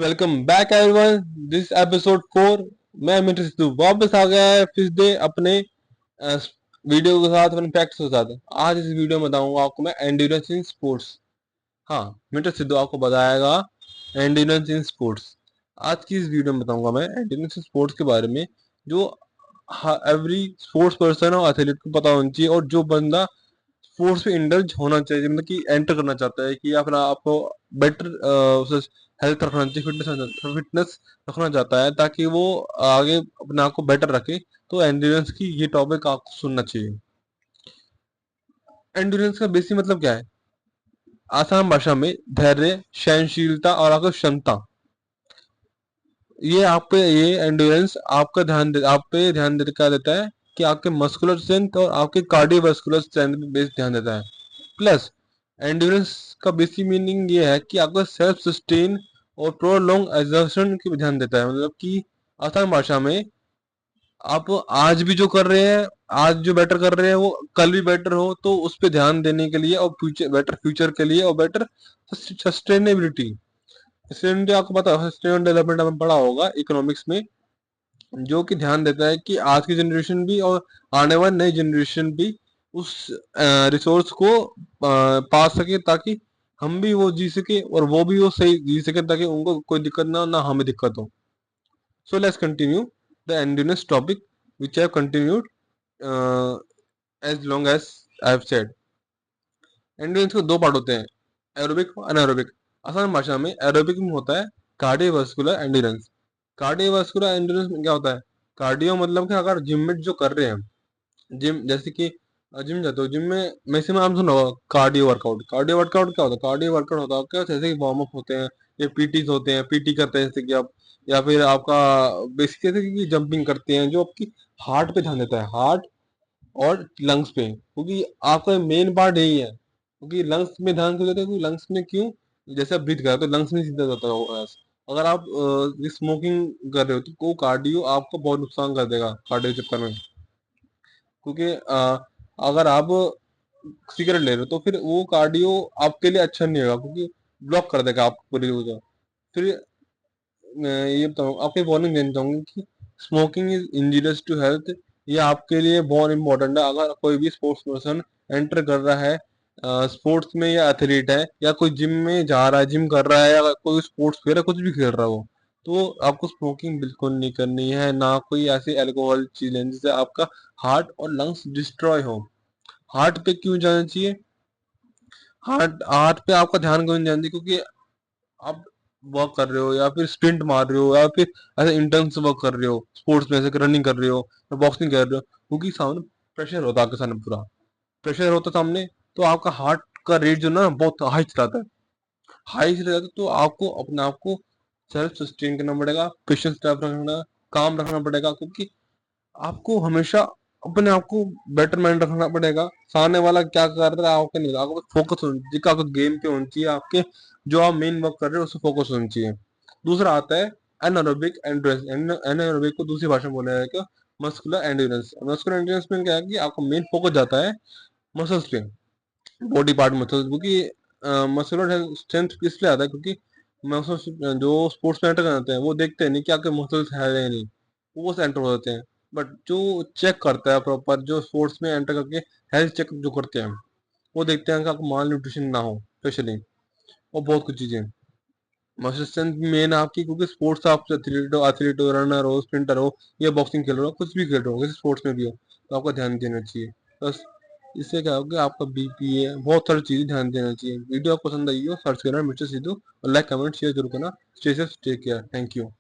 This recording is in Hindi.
Welcome back everyone. This episode 4। मैं मिंटू सिद्धू वापस आ गया है फिर से अपने वीडियो के साथ, अपने फैक्ट्स के साथ। आज इस वीडियो में बताऊंगा आपको मैं एंड्योरेंस इन स्पोर्ट्स। हाँ, मिंटू सिद्धू आपको बताएगा एंड्योरेंस इन स्पोर्ट्स। आज की इस वीडियो में बताऊंगा मैं एंड्योरेंस इन स्पोर्ट्स के बारे में, जो एवरी स्पोर्ट्स पर्सन और एथलीट को पता होना चाहिए। और जो बंदा स्पोर्ट्स में इंडल्ज होना चाहिए, मतलब कि एंटर करना चाहता है, कि अपना आपको बेटर हेल्थ रखना चाहिए, फिटनेस रखना चाहता है, ताकि वो आगे अपने आप को बेटर रखे, तो एंड्योरेंस की ये टॉपिक आपको सुनना चाहिए। एंड्योरेंस का बेसिक मतलब क्या है? आसान भाषा में धैर्य, सहनशीलता और आपकी क्षमता। ये एंड्योरेंस आप पे ध्यान क्या देता है कि आपके मस्कुलर स्ट्रेंथ और आपके कार्डियोवास्कुलर स्ट्रेंथ पे बेस ध्यान देता है। प्लस एंड्योरेंस का बेसिक मीनिंग ये है कि आपका सेल्फ सस्टेन और प्रोलॉन्ग एग्जर्शन की ध्यान देता है। मतलब कि आसान भाषा में, आप आज भी जो कर रहे हैं, आज जो बेटर कर रहे हैं, वो कल भी बेटर हो, तो उस पे ध्यान देने के लिए, और फ्यूचर के लिए, और बेटर सस्टेनेबिलिटी। सस्टेनेबिलिटी आपको पता है, सस्टेनेबल डेवलपमेंट आपने पढ़ा होगा इकोनॉमिक्स में, जो कि ध्यान देता है कि आज की जनरेशन भी और आने वाली नई जनरेशन भी उस रिसोर्स को पा सके, ताकि हम भी वो जी सके और वो भी वो सही जी सके, ताकि उनको कोई दिक्कत ना हो, ना हमें दिक्कत हो। So let's continue the endurance topic which I have continued as long as I have said. Endurance के दो पार्ट होते हैं, एरोबिक और अनएरोबिक। आसान भाषा में एरोबिक में होता है कार्डियोवास्कुलर एंड्योरेंस। कार्डियोवास्कुलर एंड्योरेंस में क्या होता है? कार्डियो मतलब कि अगर जिम में जो कर रहे हैं, जिम जैसे कि जिम जाते हो, जिम में मैक्सिमम आप सुना होगा कार्डियो वर्कआउट। कार्डियो वर्कआउट क्या होता है? कार्डियो वर्कआउट होता है क्या, जैसे कि वार्म अप होते हैं, ये पीटीज होते हैं, पीटी करते हैं जैसे कि आप, या फिर आपका बेसिक जैसे कि जंपिंग करते हैं, जो आपकी हार्ट पे ध्यान देता है, हार्ट और लंग्स पे, क्योंकि आपका मेन पार्ट यही है। क्योंकि लंग्स में ध्यान क्यों देते हैं? क्योंकि लंग्स में क्यों, जैसे आप ब्रीथ कर रहे हो तो लंग्स में सीधा जाता होगा। अगर आप स्मोकिंग कर रहे हो तो वो कार्डियो आपको बहुत नुकसान कर देगा कार्डियो चक्कर में। क्योंकि अगर आप सिगरेट ले रहे हो तो फिर वो कार्डियो आपके लिए अच्छा नहीं होगा, क्योंकि ब्लॉक कर देगा आपको पूरी वजह। फिर मैं ये बताऊँ, आपको वार्निंग देना चाहूंगी कि smoking is injurious to health. ये आपके लिए बहुत इंपॉर्टेंट है। अगर कोई भी स्पोर्ट्स पर्सन एंटर कर रहा है स्पोर्ट्स में, या एथलीट है, या कोई जिम में जा रहा है, जिम कर रहा है, या कोई स्पोर्ट्स खेल रहा है, कुछ भी खेल रहा हो, तो आपको स्मोकिंग बिल्कुल नहीं करनी है, ना कोई ऐसी अल्कोहल चीज लेनी जिससे आपका हार्ट और लंग्स डिस्ट्रॉय हो। हार्ट पे क्यों जाना चाहिए? हार्ट हार्ट पे आपका ध्यान क्यों नहीं जाना चाहिए? क्योंकि आप वर्क कर रहे हो, या फिर स्प्रिंट मार रहे हो, या फिर ऐसे इंटेंस वर्क कर रहे हो स्पोर्ट्स में, जैसे रनिंग कर रहे हो या बॉक्सिंग कर रहे हो, क्योंकि सामने प्रेशर होता है, आपके सामने पूरा प्रेशर होता है सामने, तो आपका हार्ट का रेट जो ना बहुत हाई चलाता है। हाई चला जाता है, तो आपको अपने आप को सेल्फ सस्टेन करना पड़ेगा, पेशेंस टाइप रखना, काम रखना पड़ेगा, क्योंकि आपको हमेशा अपने आप को बेटर माइंड रखना पड़ेगा। सामने वाला क्या कर रहा है आपके नहीं, आपको फोकस होना चाहिए, आपको गेम पे होना चाहिए, आपके जो आप मेन वर्क कर रहे हो उस फोकस होना चाहिए। दूसरा आता है एनारोबिक एंड्योरेंस। एनारोबिक को दूसरी भाषा में बोला जाएगा मस्कुलर एंड्योरेंस। मस्कुलर एंड्योरेंस में क्या है कि आपका मेन फोकस जाता है मसल्स पे, बॉडी पार्ट मसल्स, क्योंकि मसकुलर स्ट्रेंथ इसलिए आता है क्योंकि मसल्स जो स्पोर्ट्स में एंटर करते हैं वो देखते हैं नहीं कि आपके मसल्स है या नहीं, वो बस एंटर हो जाते हैं। बट जो चेक करता है प्रॉपर, जो स्पोर्ट्स में एंटर करके हेल्थ चेक जो करते हैं, वो देखते हैं कि आपको माल न्यूट्रिशन ना हो स्पेशली, और बहुत कुछ चीजें। मसल स्ट्रेंथ मेन आपकी, क्योंकि स्पोर्ट्स आप एथलीट हो, रनर हो, स्प्रिंटर हो, या बॉक्सिंग खेल रहे हो, कुछ भी खेल रहे हो, किसी स्पोर्ट्स में भी हो, तो आपको ध्यान देना चाहिए। बस इससे क्या होगा, आपका बीपीए बहुत सारी चीजें ध्यान देना चाहिए। वीडियो आपको पसंद आई हो, सर्च करना मिस्टर सिद्धू, और लाइक कमेंट शेयर जरूर करना। Stay safe, take care, thank you.